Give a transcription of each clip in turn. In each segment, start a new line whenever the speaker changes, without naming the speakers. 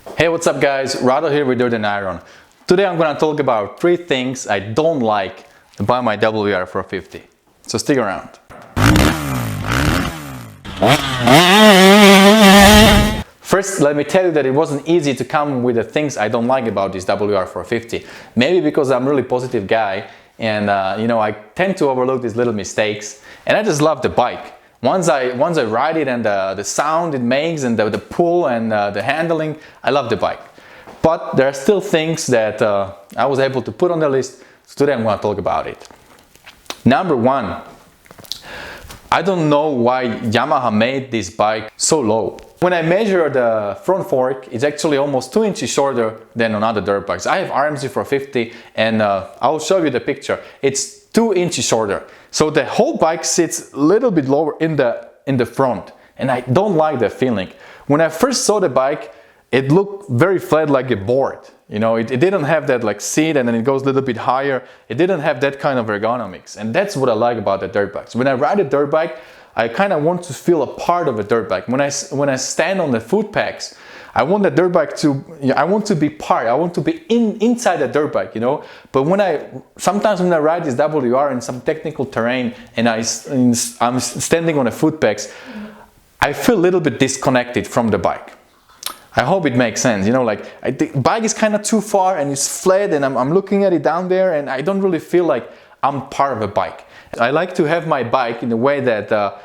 Hey, what's up guys? Rado here with Dirt and Iron. Today I'm gonna talk about 3 things I don't like about my WR450. So stick around. First, let me tell you that it wasn't easy to come with the things I don't like about this WR450. Maybe because I'm a really positive guy and I tend to overlook these little mistakes, and I just love the bike. Once I ride it and the sound it makes and the pull and the handling, I love the bike. But there are still things that I was able to put on the list, so today I'm going to talk about it. Number 1, I don't know why Yamaha made this bike so low. When I measure the front fork, it's actually almost 2 inches shorter than on other dirt bikes. I have WR450 and I'll show you the picture. It's 2 inches shorter. So the whole bike sits a little bit lower in the front, and I don't like that feeling. When I first saw the bike, it looked very flat, like a board. It didn't have that like seat and then it goes a little bit higher. It didn't have that kind of ergonomics, and that's what I like about the dirt bikes. When I ride a dirt bike, I kind of want to feel a part of a dirt bike. When I stand on the foot pegs, I want the dirt bike I want to be part. I want to be inside the dirt bike, But sometimes when I ride this WR in some technical terrain and I'm standing on the foot pegs, I feel a little bit disconnected from the bike. I hope it makes sense, the bike is kind of too far and it's flat, and I'm looking at it down there, and I don't really feel like I'm part of a bike. I like to have my bike in a way that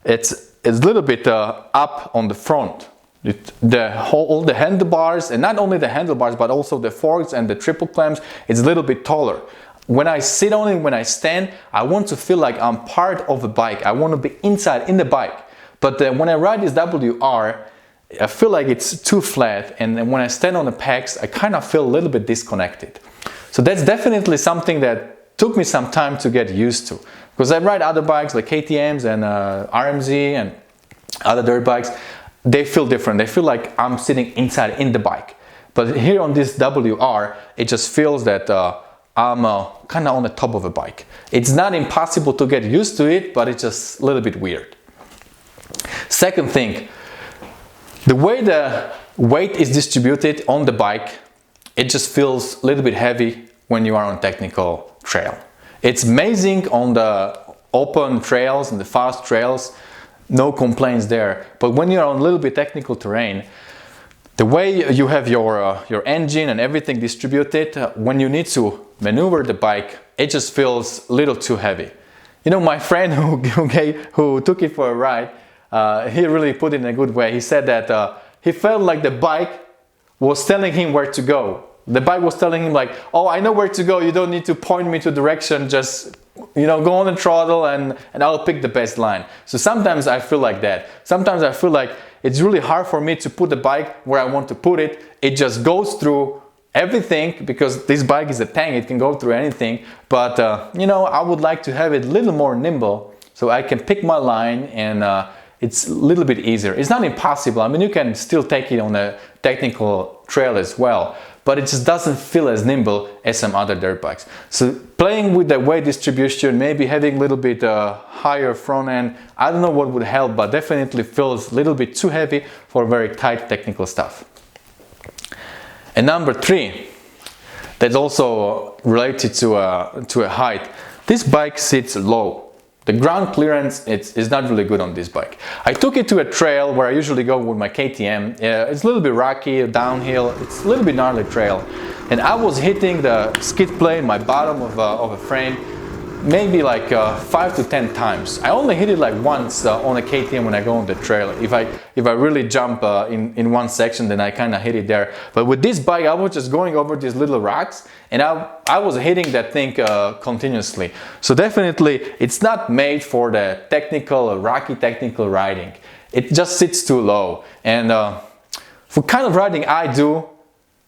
it's a little bit up on the front. All the handlebars, and not only the handlebars but also the forks and the triple clamps, it's a little bit taller. When I sit on it, when I stand, I want to feel like I'm part of the bike. I want to be inside in the bike. But when I ride this WR, I feel like it's too flat, and when I stand on the pegs, I kind of feel a little bit disconnected. So that's definitely something that took me some time to get used to, because I ride other bikes like KTMs and RMZ and other dirt bikes. They feel different. They feel like I'm sitting inside in the bike. But here on this WR, it just feels that I'm kind of on the top of a bike. It's not impossible to get used to it, but it's just a little bit weird. Second thing, the way the weight is distributed on the bike, it just feels a little bit heavy when you are on technical trail. It's amazing on the open trails and the fast trails, no complaints there. But when you're on a little bit technical terrain, the way you have your engine and everything distributed, when you need to maneuver the bike, it just feels a little too heavy. My friend who took it for a ride, he really put it in a good way. He said that he felt like the bike was telling him where to go. The bike was telling him like, oh, I know where to go, you don't need to point me to direction, just go on the throttle and I'll pick the best line. So sometimes I feel like that. Sometimes I feel like it's really hard for me to put the bike where I want to put it. It just goes through everything, because this bike is a tank, it can go through anything. But I would like to have it a little more nimble so I can pick my line, and it's a little bit easier. It's not impossible. I mean, you can still take it on a technical trail as well, but it just doesn't feel as nimble as some other dirt bikes. So playing with the weight distribution, maybe having a little bit higher front end, I don't know what would help, but definitely feels a little bit too heavy for very tight technical stuff. And number 3, that's also related to a height. This bike sits low. The ground clearance is not really good on this bike. I took it to a trail where I usually go with my KTM. It's a little bit rocky, downhill, it's a little bit gnarly trail. And I was hitting the skid plate, my bottom of a frame, maybe like 5 to 10 times. I only hit it like once on a KTM when I go on the trail. If I really jump in one section, then I kind of hit it there. But with this bike, I was just going over these little rocks, and I was hitting that thing continuously. So definitely, it's not made for the rocky technical riding. It just sits too low. And for kind of riding I do,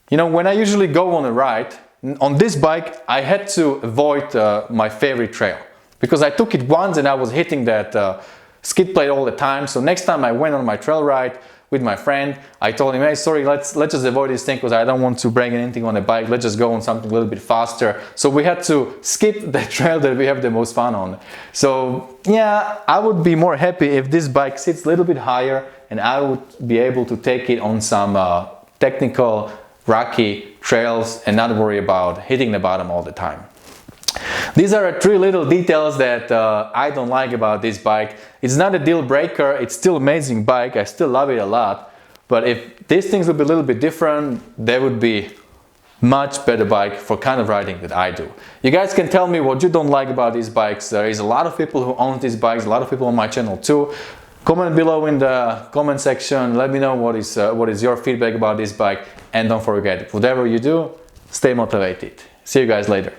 when I usually go on a ride, on this bike, I had to avoid my favorite trail, because I took it once and I was hitting that skid plate all the time. So next time I went on my trail ride with my friend, I told him, hey, sorry, let's just avoid this thing because I don't want to break anything on the bike. Let's just go on something a little bit faster. So we had to skip the trail that we have the most fun on. So yeah, I would be more happy if this bike sits a little bit higher and I would be able to take it on some technical, rocky trails and not worry about hitting the bottom all the time. These are 3 little details that I don't like about this bike. It's not a deal breaker, it's still an amazing bike, I still love it a lot, but if these things would be a little bit different, they would be much better bike for kind of riding that I do. You guys can tell me what you don't like about these bikes. There is a lot of people who own these bikes, a lot of people on my channel too. Comment below in the comment section, let me know what is your feedback about this bike, and don't forget, whatever you do, stay motivated. See you guys later.